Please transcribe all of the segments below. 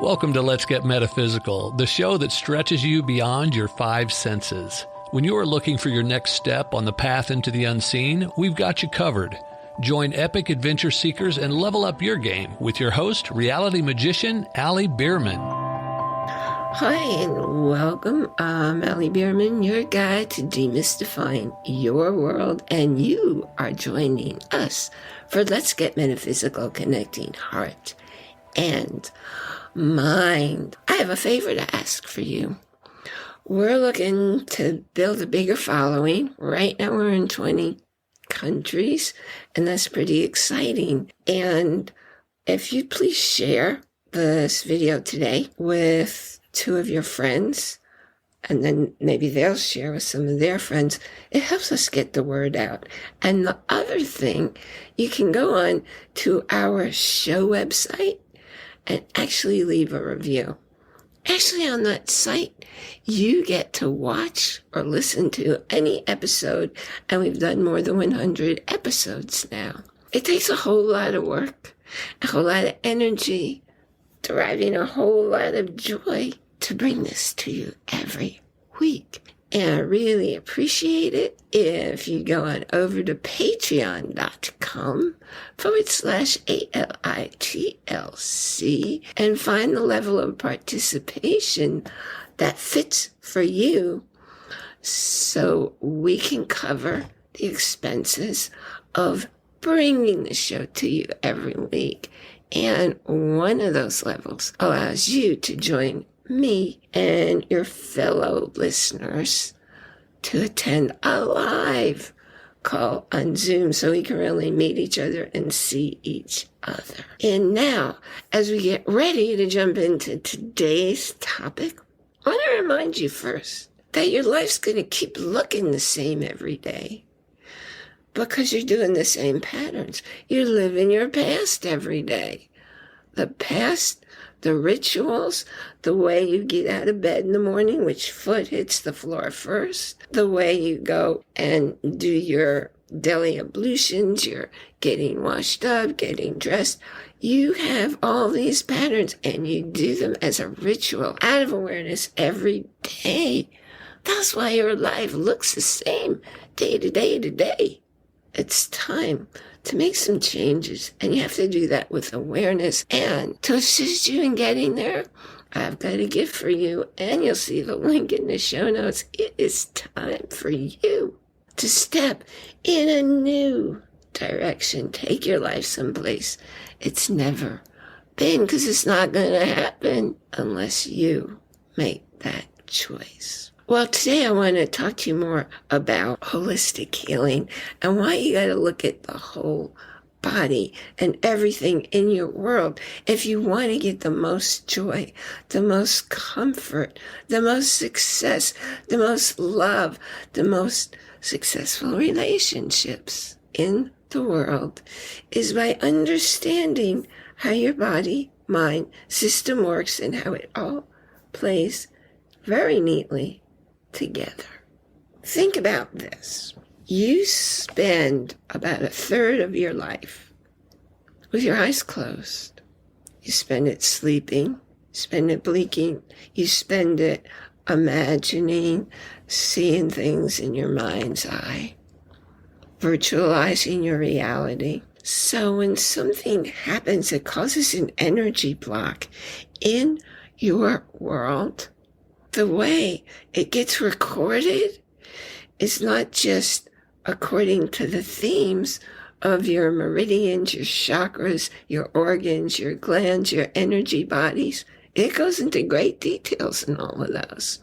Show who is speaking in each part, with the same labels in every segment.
Speaker 1: Welcome to Let's Get Metaphysical, the show that stretches you beyond your five senses. When you are looking for your next step on the path into the unseen, we've got you covered. Join epic adventure seekers and level up your game with your host, reality magician, Allie Bierman.
Speaker 2: Hi and welcome. I'm Allie Bierman, your guide to demystifying your world, and you are joining us for Let's Get Metaphysical, connecting heart and mind. I have a favor to ask for you. We're looking to build a bigger following. Right now we're in 20 countries, and that's pretty exciting. And if you'd please share this video today with two of your friends, and then maybe they'll share with some of their friends, it helps us get the word out. And the other thing, you can go on to our show website and actually leave a review. Actually, on that site, you get to watch or listen to any episode, and we've done more than 100 episodes now. It takes a whole lot of work, a whole lot of energy, deriving a whole lot of joy to bring this to you every week. And I really appreciate it if you go on over to patreon.com/ALITLC and find the level of participation that fits for you, so we can cover the expenses of bringing the show to you every week. And one of those levels allows you to join me and your fellow listeners to attend a live call on Zoom, so we can really meet each other and see each other. And now, as we get ready to jump into today's topic, I want to remind you first that your life's going to keep looking the same every day because you're doing the same patterns. You're living your past every day. The past, the rituals, the way you get out of bed in the morning, which foot hits the floor first, the way you go and do your daily ablutions, you're getting washed up, getting dressed. You have all these patterns and you do them as a ritual out of awareness every day. That's why your life looks the same day to day to day. It's time to make some changes, and you have to do that with awareness. And to assist you in getting there, I've got a gift for you, and you'll see the link in the show notes. It is time for you to step in a new direction. Take your life someplace it's never been, because it's not going to happen unless you make that choice. Well, today I want to talk to you more about holistic healing and why you got to look at the whole body and everything in your world if you want to get the most joy, the most comfort, the most success, the most love, the most successful relationships in the world, is by understanding how your body, mind, system works and how it all plays very neatly together. Think about this. You spend about a third of your life with your eyes closed. You spend it sleeping, spend it blinking, you spend it imagining, seeing things in your mind's eye, virtualizing your reality. So when something happens that causes an energy block in your world, the way it gets recorded is not just according to the themes of your meridians, your chakras, your organs, your glands, your energy bodies. It goes into great details in all of those.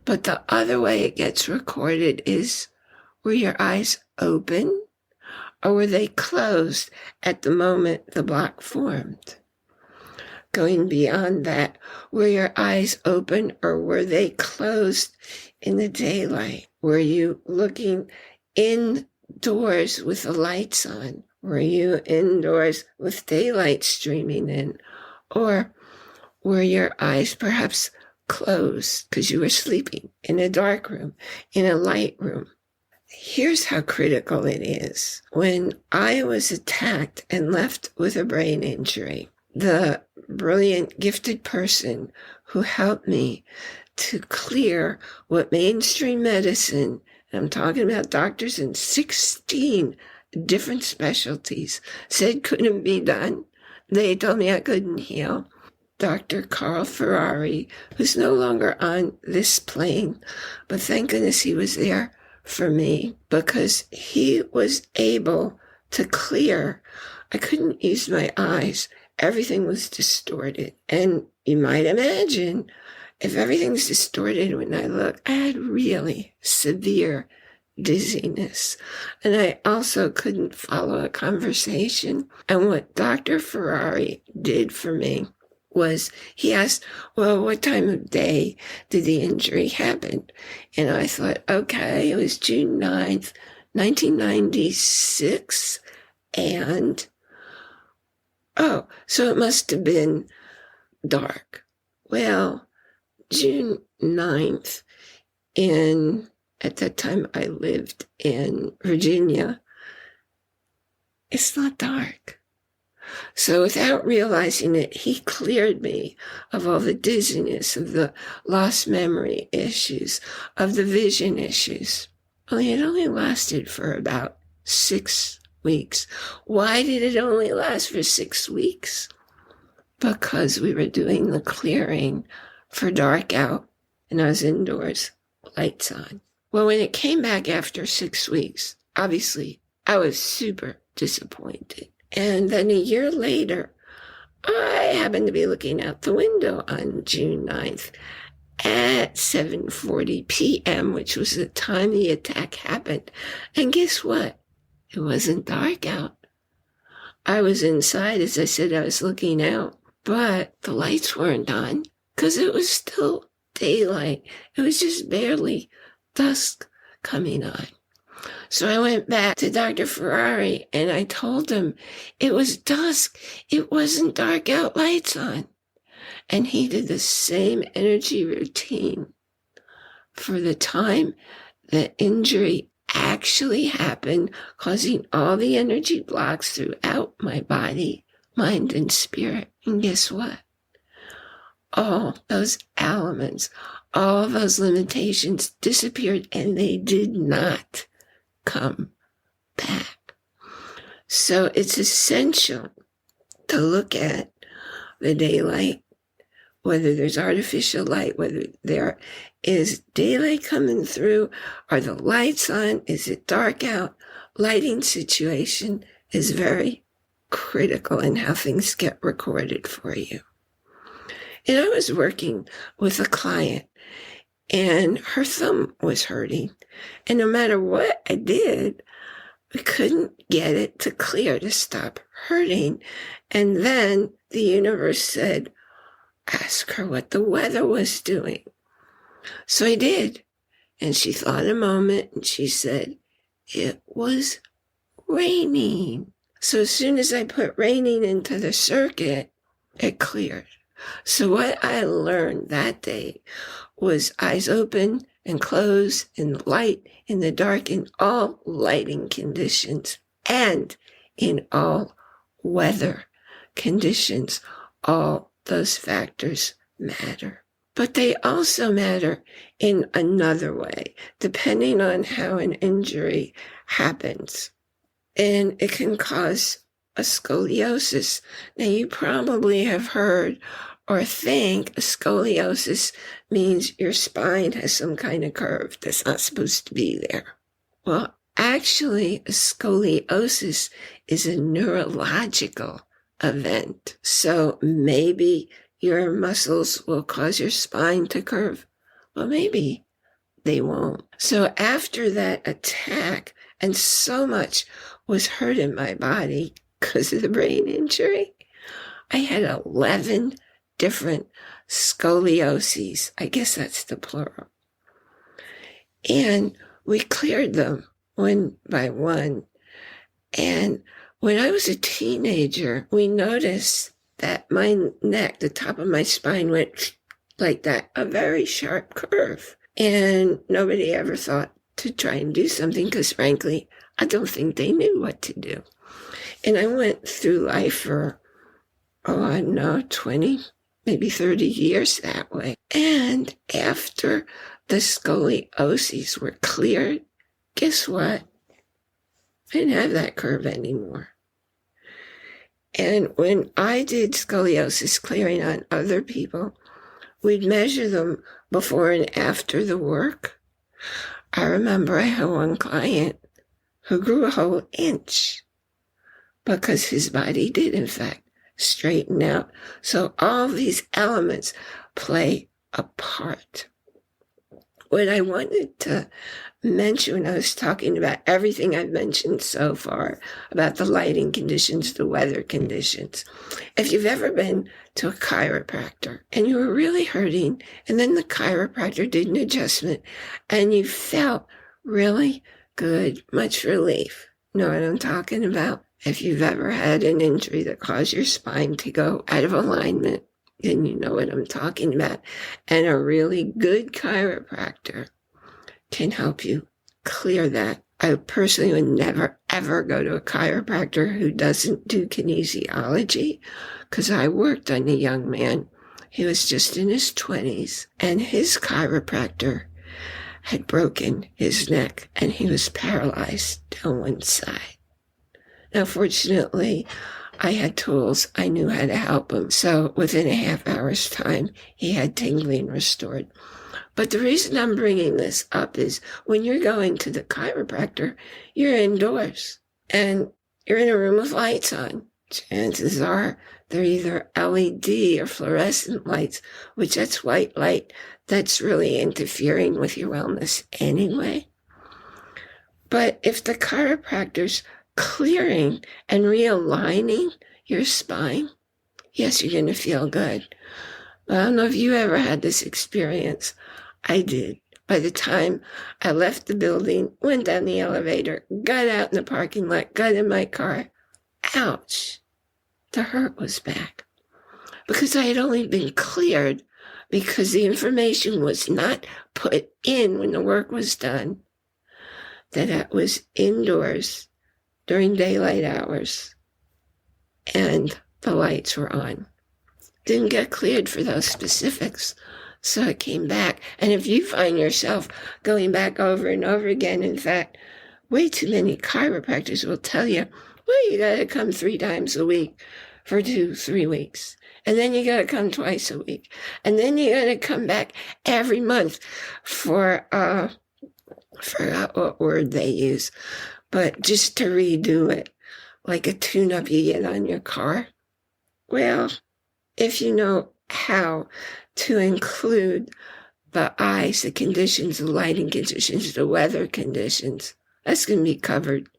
Speaker 2: But the other way it gets recorded is, were your eyes open or were they closed at the moment the block formed? Going beyond that, were your eyes open or were they closed in the daylight? Were you looking indoors with the lights on? Were you indoors with daylight streaming in? Or were your eyes perhaps closed because you were sleeping in a dark room, in a light room? Here's how critical it is. When I was attacked and left with a brain injury, the brilliant, gifted person who helped me to clear what mainstream medicine, and I'm talking about doctors in 16 different specialties, said couldn't be done. They told me I couldn't heal. Dr. Carl Ferrari, who's no longer on this plane, but thank goodness he was there for me, because he was able to clear. I couldn't use my eyes. Everything was distorted. And you might imagine, if everything's distorted when I look, I had really severe dizziness. And I also couldn't follow a conversation. And what Dr. Ferrari did for me was he asked, well, what time of day did the injury happen? And I thought, okay, it was June 9th, 1996. And, so it must have been dark. Well, June 9th, at that time I lived in Virginia, it's not dark. So without realizing it, he cleared me of all the dizziness, of the lost memory issues, of the vision issues. It only lasted for about 6 weeks. Why did it only last for 6 weeks? Because we were doing the clearing for dark out, and I was indoors, lights on. Well, when it came back after 6 weeks, obviously, I was super disappointed. And then a year later, I happened to be looking out the window on June 9th at 7:40 p.m., which was the time the attack happened. And guess what? It wasn't dark out. I was inside. As I said, I was looking out, but the lights weren't on because it was still daylight. It was just barely dusk coming on. So I went back to Dr. Ferrari and I told him it was dusk. It wasn't dark out, lights on. And he did the same energy routine for the time the injury actually happened, causing all the energy blocks throughout my body, mind, and spirit. And guess what? All those elements, all those limitations disappeared, and they did not come back. So it's essential to look at the daylight, whether there's artificial light, whether there is daylight coming through, are the lights on, is it dark out? Lighting situation is very critical in how things get recorded for you. And I was working with a client and her thumb was hurting. And no matter what I did, we couldn't get it to clear, to stop hurting. And then the universe said, ask her what the weather was doing. So I did. And she thought a moment and she said, it was raining. So as soon as I put raining into the circuit, it cleared. So what I learned that day was eyes open and closed, in the light, in the dark, in all lighting conditions, and in all weather conditions. All those factors matter. But they also matter in another way, depending on how an injury happens. And it can cause a scoliosis. Now, you probably have heard or think a scoliosis means your spine has some kind of curve that's not supposed to be there. Well, actually, a scoliosis is a neurological event. So maybe your muscles will cause your spine to curve. Well, maybe they won't. So after that attack, and so much was hurt in my body because of the brain injury, I had 11 different scolioses. I guess that's the plural. And we cleared them one by one. And when I was a teenager, we noticed that my neck, the top of my spine, went like that, a very sharp curve. And nobody ever thought to try and do something because, frankly, I don't think they knew what to do. And I went through life for I don't know, 20, maybe 30 years that way. And after the scoliosis were cleared, guess what? I didn't have that curve anymore. And when I did scoliosis clearing on other people, we'd measure them before and after the work. I remember I had one client who grew a whole inch because his body did, in fact, straighten out. So all these elements play a part. What I wanted to mention when I was talking about everything I've mentioned so far, about the lighting conditions, the weather conditions, if you've ever been to a chiropractor and you were really hurting, and then the chiropractor did an adjustment and you felt really good, much relief. You know what I'm talking about? If you've ever had an injury that caused your spine to go out of alignment, then you know what I'm talking about. And a really good chiropractor can help you clear that. I personally would never, ever go to a chiropractor who doesn't do kinesiology, because I worked on a young man. He was just in his 20s, and his chiropractor had broken his neck, and he was paralyzed down one side. Now, fortunately, I had tools. I knew how to help him. So within a half hour's time, he had tingling restored. But the reason I'm bringing this up is when you're going to the chiropractor, you're indoors and you're in a room with lights on. Chances are they're either LED or fluorescent lights, which that's white light that's really interfering with your wellness anyway. But if the chiropractor's clearing and realigning your spine, yes, you're going to feel good. I don't know if you ever had this experience. I did. By the time I left the building, went down the elevator, got out in the parking lot, got in my car, ouch, the hurt was back. Because I had only been cleared because the information was not put in when the work was done, that it was indoors during daylight hours and the lights were on. Didn't get cleared for those specifics, so it came back. And if you find yourself going back over and over again, in fact, way too many chiropractors will tell you, well, you got to come 3 times a week for 2-3 weeks. And then you got to come twice a week. And then you got to come back every month for, forgot what word they use, but just to redo it, like a tune-up you get on your car. Well, if you know how to include the eyes, the conditions, the lighting conditions, the weather conditions, that's going to be covered.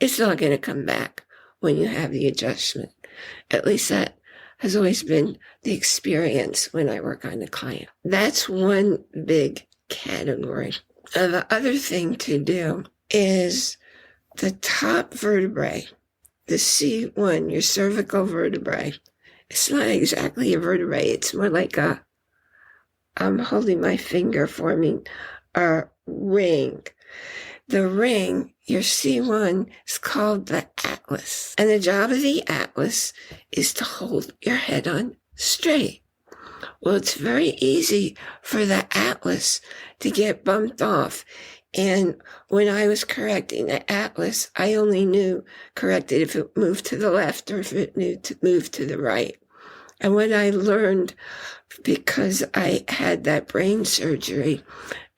Speaker 2: It's not going to come back when you have the adjustment. At least that has always been the experience when I work on a client. That's one big category. The other thing to do is the top vertebrae, the C1, your cervical vertebrae. It's not exactly a vertebrae. It's more like I'm holding my finger forming a ring. The ring, your C1, is called the atlas. And the job of the atlas is to hold your head on straight. Well, it's very easy for the atlas to get bumped off. And when I was correcting the atlas, I only corrected if it moved to the left or if it moved to the right. And what I learned, because I had that brain surgery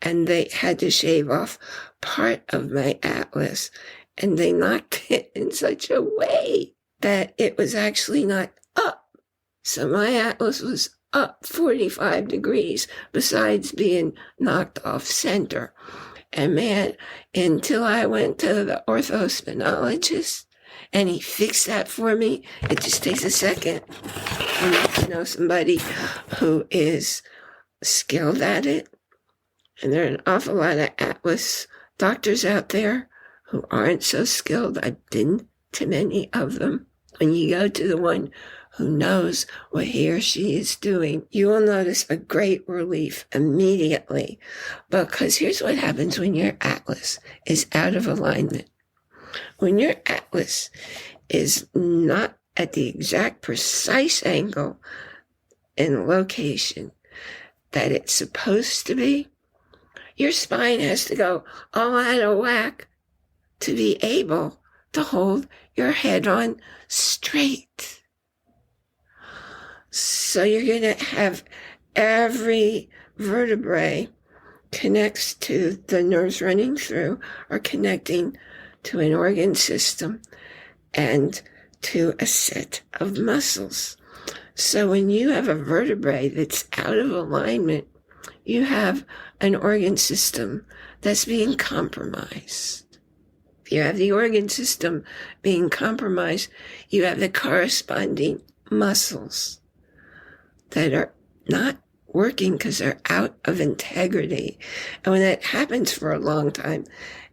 Speaker 2: and they had to shave off part of my atlas, and they knocked it in such a way that it was actually not up. So my atlas was up 45 degrees besides being knocked off center. And man, until I went to the orthospinologist and he fixed that for me, it just takes a second. You need to know somebody who is skilled at it. And there are an awful lot of atlas doctors out there who aren't so skilled. I've been to many of them. When you go to the one who knows what he or she is doing, you will notice a great relief immediately. Because here's what happens when your atlas is out of alignment. When your atlas is not at the exact precise angle and location that it's supposed to be, your spine has to go all out of whack to be able to hold your head on straight. So you're going to have every vertebrae connects to the nerves running through or connecting to an organ system and to a set of muscles. So when you have a vertebrae that's out of alignment, you have an organ system that's being compromised. If you have the organ system being compromised, you have the corresponding muscles that are not working because they're out of integrity. And when that happens for a long time,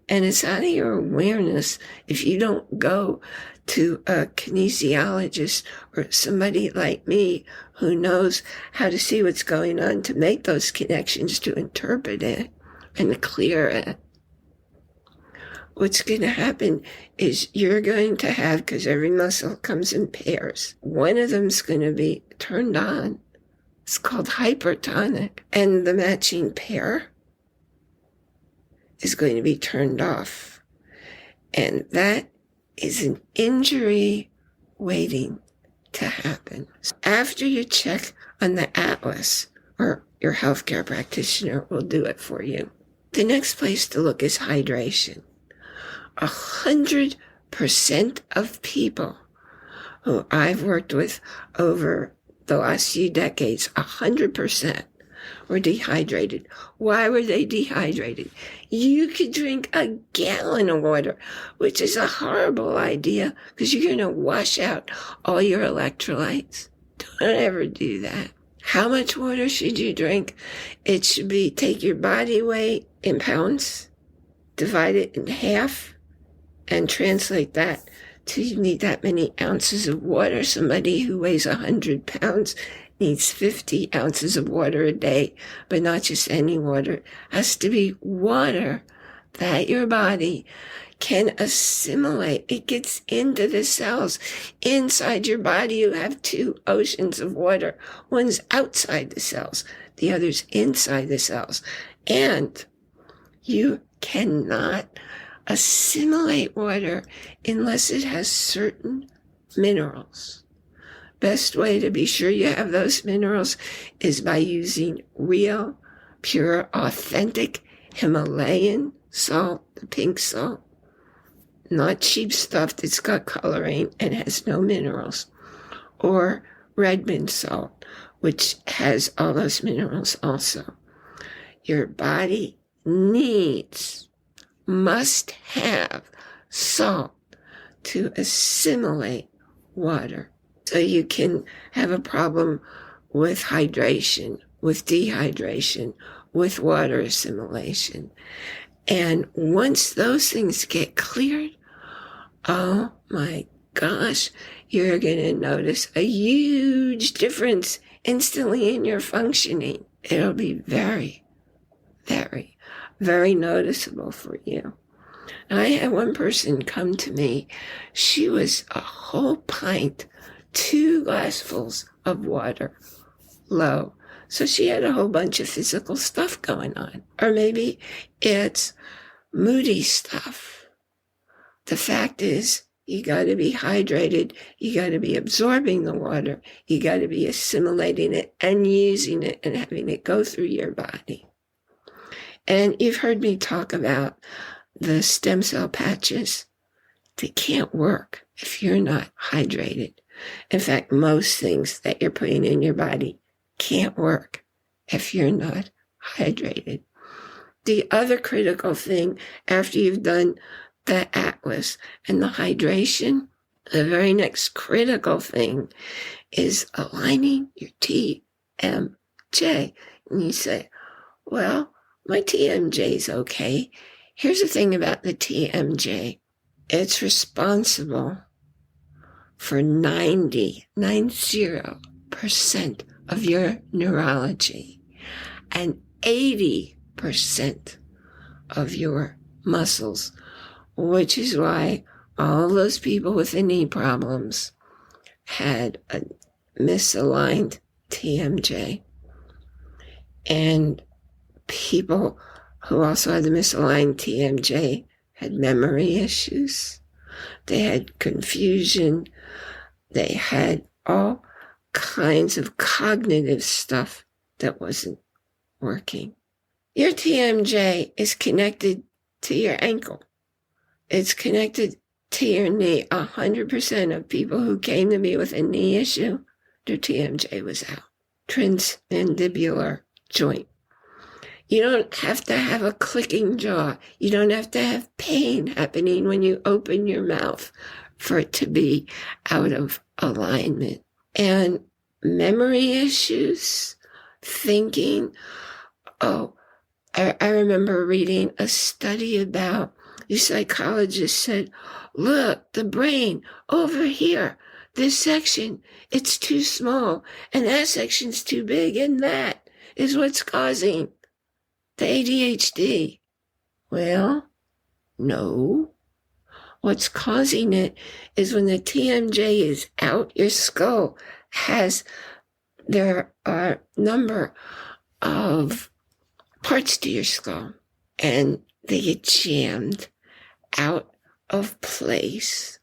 Speaker 2: and it's out of your awareness, if you don't go to a kinesiologist or somebody like me who knows how to see what's going on to make those connections, to interpret it and clear it, what's going to happen is you're going to have, because every muscle comes in pairs, one of them's going to be turned on. It's called hypertonic. And the matching pair is going to be turned off. And that is an injury waiting to happen. So after you check on the atlas, or your healthcare practitioner will do it for you, the next place to look is hydration. 100% of people who I've worked with over the last few decades, 100% were dehydrated. Why were they dehydrated? You could drink a gallon of water, which is a horrible idea because you're going to wash out all your electrolytes. Don't ever do that. How much water should you drink? It should be, take your body weight in pounds, divide it in half, and translate that to you need that many ounces of water. Somebody who weighs 100 pounds needs 50 ounces of water a day, but not just any water. It has to be water that your body can assimilate. It gets into the cells. Inside your body, you have two oceans of water. One's outside the cells. The other's inside the cells. And you cannot assimilate water unless it has certain minerals. Best way to be sure you have those minerals is by using real, pure, authentic Himalayan salt, the pink salt. Not cheap stuff that's got coloring and has no minerals. Or red mint salt, which has all those minerals also. Your body must have salt to assimilate water. So you can have a problem with hydration, with dehydration, with water assimilation. And once those things get cleared, oh my gosh, you're going to notice a huge difference instantly in your functioning. It'll be very, very, very noticeable for you. And I had one person come to me. She was a whole pint, 2 glassfuls of water low. So she had a whole bunch of physical stuff going on. Or maybe it's moody stuff. The fact is, you got to be hydrated. You got to be absorbing the water. You got to be assimilating it and using it and having it go through your body. And you've heard me talk about the stem cell patches. They can't work if you're not hydrated. In fact, most things that you're putting in your body can't work if you're not hydrated. The other critical thing after you've done the atlas and the hydration, the very next critical thing is aligning your TMJ. And you say, well, my TMJ is okay. Here's the thing about the TMJ. It's responsible for 90% of your neurology and 80% of your muscles, which is why all those people with the knee problems had a misaligned TMJ. And people who also had the misaligned TMJ had memory issues. They had confusion. They had all kinds of cognitive stuff that wasn't working. Your TMJ is connected to your ankle. It's connected to your knee. 100% of people who came to me with a knee issue, their TMJ was out. Transmandibular joint. You don't have to have a clicking jaw. You don't have to have pain happening when you open your mouth for it to be out of alignment. And memory issues, thinking. I remember reading a study about, the psychologist said, look, the brain over here, this section, it's too small, and that section's too big, and that is what's causing the ADHD. Well, no. What's causing it is when the TMJ is out, your skull there are a number of parts to your skull, and they get jammed out of place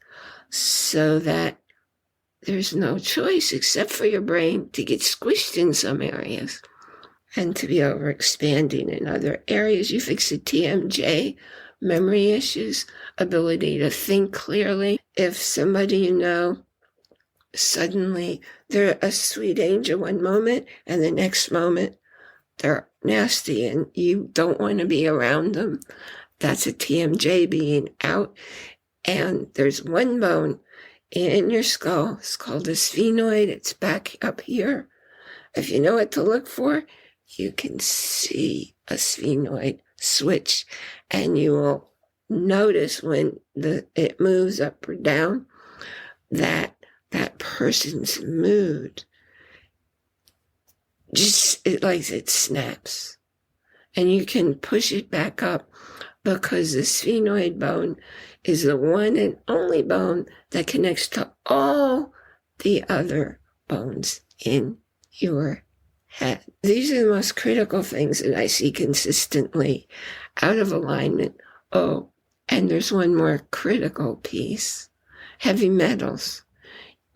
Speaker 2: so that there's no choice except for your brain to get squished in some areas and to be overexpanding in other areas. You fix the TMJ, memory issues, ability to think clearly. If somebody you know, suddenly they're a sweet angel one moment and the next moment they're nasty and you don't want to be around them, that's a TMJ being out. And there's one bone in your skull. It's called the sphenoid. It's back up here. If you know what to look for, you can see a sphenoid switch, and you will notice when it moves up or down that person's mood it snaps, and you can push it back up because the sphenoid bone is the one and only bone that connects to all the other bones in your head. These are the most critical things that I see consistently out of alignment. Oh, and there's one more critical piece. Heavy metals.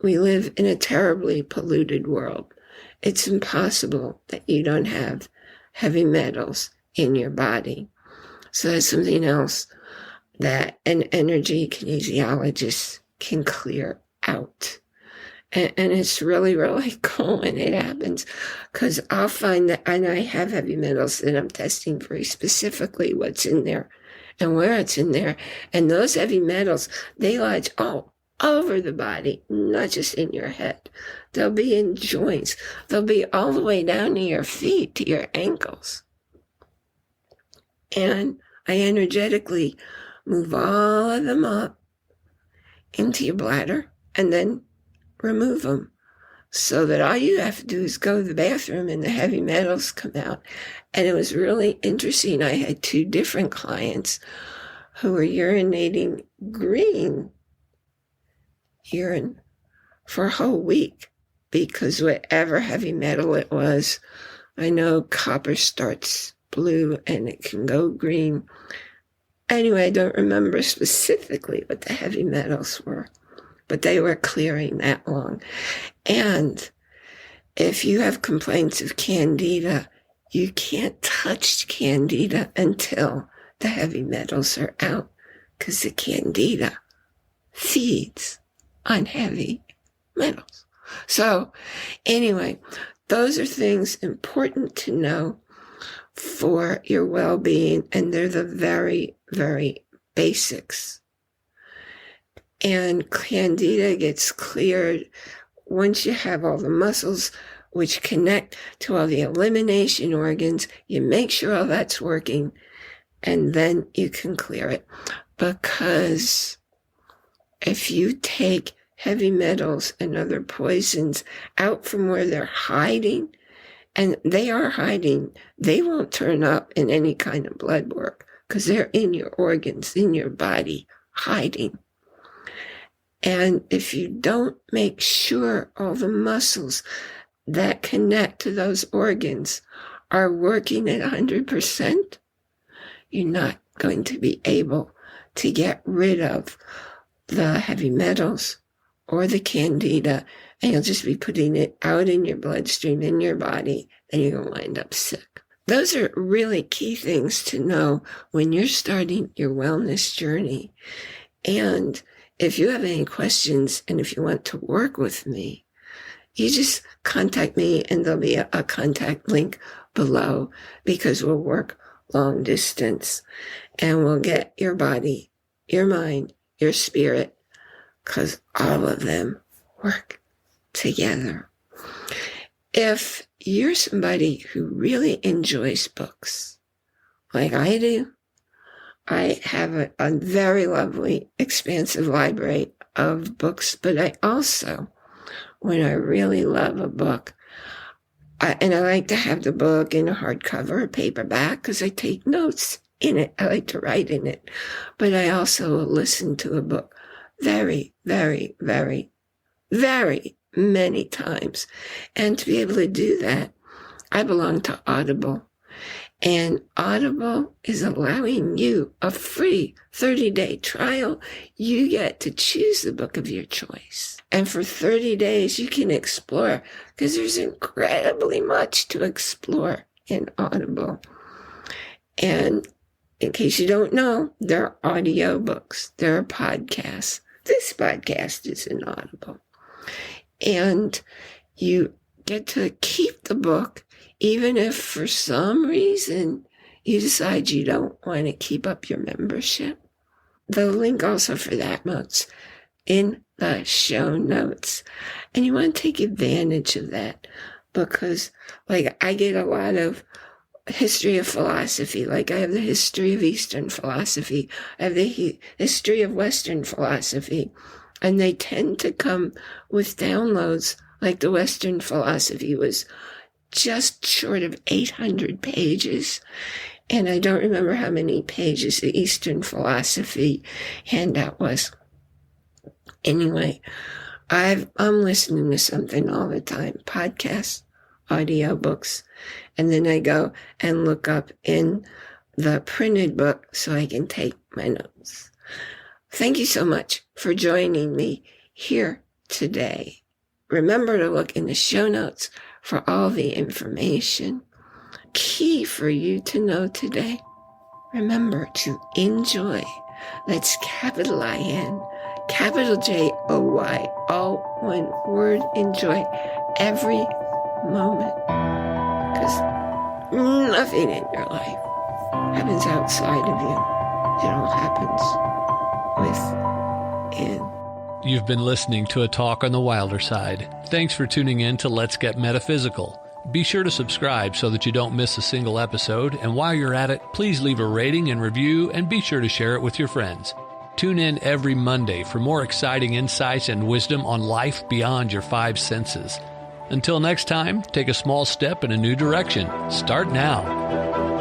Speaker 2: We live in a terribly polluted world. It's impossible that you don't have heavy metals in your body. So that's something else that an energy kinesiologist can clear out. And it's really, really cool when it happens, because I'll find that, and I have heavy metals that I'm testing very specifically what's in there and where it's in there. And those heavy metals, they lodge all over the body, not just in your head. They'll be in joints. They'll be all the way down to your feet, to your ankles. And I energetically move all of them up into your bladder and then remove them, so that all you have to do is go to the bathroom and the heavy metals come out. And it was really interesting. I had 2 different clients who were urinating green urine for a whole week, because whatever heavy metal it was, I know copper starts blue and it can go green. Anyway, I don't remember specifically what the heavy metals were, but they were clearing that long. And if you have complaints of candida, you can't touch candida until the heavy metals are out, because the candida feeds on heavy metals. So anyway, those are things important to know for your well-being, and they're the very, very basics. And candida gets cleared once you have all the muscles which connect to all the elimination organs. You make sure all that's working, and then you can clear it. Because if you take heavy metals and other poisons out from where they're hiding, and they are hiding, they won't turn up in any kind of blood work because they're in your organs, in your body, hiding. And if you don't make sure all the muscles that connect to those organs are working at 100%, you're not going to be able to get rid of the heavy metals or the candida, and you'll just be putting it out in your bloodstream, in your body, and you're going to wind up sick. Those are really key things to know when you're starting your wellness journey. And if you have any questions and if you want to work with me, you just contact me, and there'll be a contact link below, because we'll work long distance and we'll get your body, your mind, your spirit, because all of them work together. If you're somebody who really enjoys books, like I do, I have a very lovely, expansive library of books, but I also, when I really love a book, and I like to have the book in a hardcover or paperback because I take notes in it. I like to write in it. But I also listen to a book very, very, very, very many times. And to be able to do that, I belong to Audible. And Audible is allowing you a free 30-day trial. You get to choose the book of your choice. And for 30 days, you can explore, because there's incredibly much to explore in Audible. And in case you don't know, there are audio books. There are podcasts. This podcast is in Audible. And you get to keep the book, even if for some reason you decide you don't want to keep up your membership. The link also for that notes in the show notes. And you want to take advantage of that, because like I get a lot of history of philosophy. Like I have the history of Eastern philosophy. I have the history of Western philosophy. And they tend to come with downloads. Like the Western philosophy was just short of 800 pages. And I don't remember how many pages the Eastern philosophy handout was. Anyway, I'm listening to something all the time, podcasts, audiobooks, and then I go and look up in the printed book so I can take my notes. Thank you so much for joining me here today. Remember to look in the show notes for all the information. Key for you to know today, remember to enjoy. That's capital I-N, capital J-O-Y, all one word, enjoy every moment. Because nothing in your life happens outside of you. It all happens within.
Speaker 1: You've been listening to a talk on the wilder side. Thanks for tuning in to Let's Get Metaphysical. Be sure to subscribe so that you don't miss a single episode. And while you're at it, please leave a rating and review, and be sure to share it with your friends. Tune in every Monday for more exciting insights and wisdom on life beyond your five senses. Until next time, take a small step in a new direction. Start now.